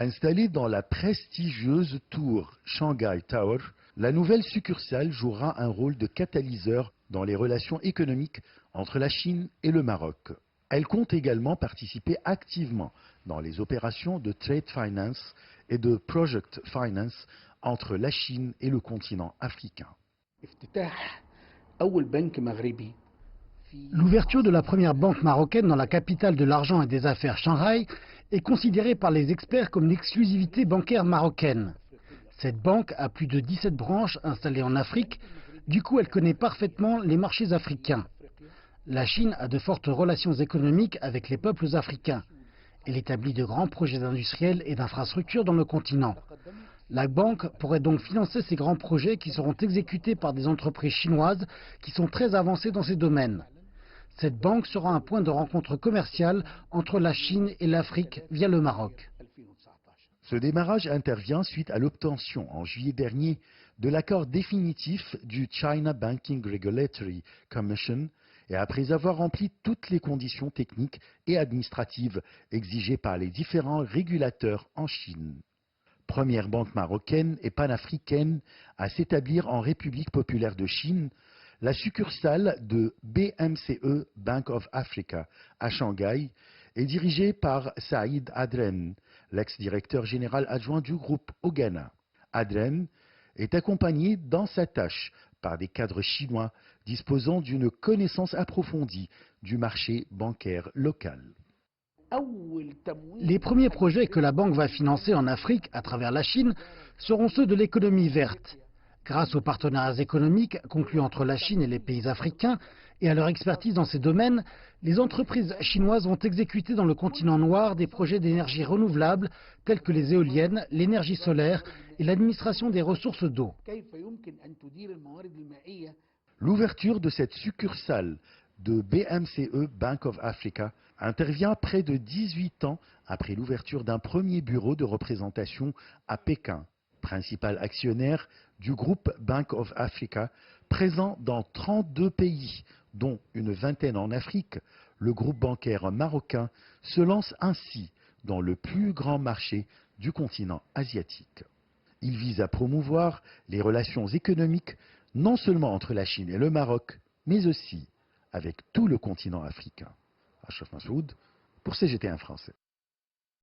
Installée dans la prestigieuse tour Shanghai Tower, la nouvelle succursale jouera un rôle de catalyseur dans les relations économiques entre la Chine et le Maroc. Elle compte également participer activement dans les opérations de trade finance et de project finance entre la Chine et le continent africain. L'ouverture de la première banque marocaine dans la capitale de l'argent et des affaires Shanghai est considérée par les experts comme l'exclusivité bancaire marocaine. Cette banque a plus de 17 branches installées en Afrique, du coup elle connaît parfaitement les marchés africains. La Chine a de fortes relations économiques avec les peuples africains. Elle établit de grands projets industriels et d'infrastructures dans le continent. La banque pourrait donc financer ces grands projets qui seront exécutés par des entreprises chinoises qui sont très avancées dans ces domaines. Cette banque sera un point de rencontre commerciale entre la Chine et l'Afrique via le Maroc. Ce démarrage intervient suite à l'obtention en juillet dernier de l'accord définitif du China Banking Regulatory Commission et après avoir rempli toutes les conditions techniques et administratives exigées par les différents régulateurs en Chine. Première banque marocaine et panafricaine à s'établir en République populaire de Chine, la succursale de BMCE Bank of Africa à Shanghai est dirigée par Saïd Adren, l'ex-directeur général adjoint du groupe au Ghana. Adren est accompagné dans sa tâche par des cadres chinois disposant d'une connaissance approfondie du marché bancaire local. Les premiers projets que la banque va financer en Afrique à travers la Chine seront ceux de l'économie verte. Grâce aux partenariats économiques conclus entre la Chine et les pays africains et à leur expertise dans ces domaines, les entreprises chinoises vont exécuter dans le continent noir des projets d'énergie renouvelable tels que les éoliennes, l'énergie solaire et l'administration des ressources d'eau. L'ouverture de cette succursale de BMCE Bank of Africa intervient près de 18 ans après l'ouverture d'un premier bureau de représentation à Pékin, principal actionnaire du groupe Bank of Africa, présent dans 32 pays, dont une vingtaine en Afrique. Le groupe bancaire marocain se lance ainsi dans le plus grand marché du continent asiatique. Il vise à promouvoir les relations économiques non seulement entre la Chine et le Maroc, mais aussi avec tout le continent africain. Achraf Massoud pour CGT1 français.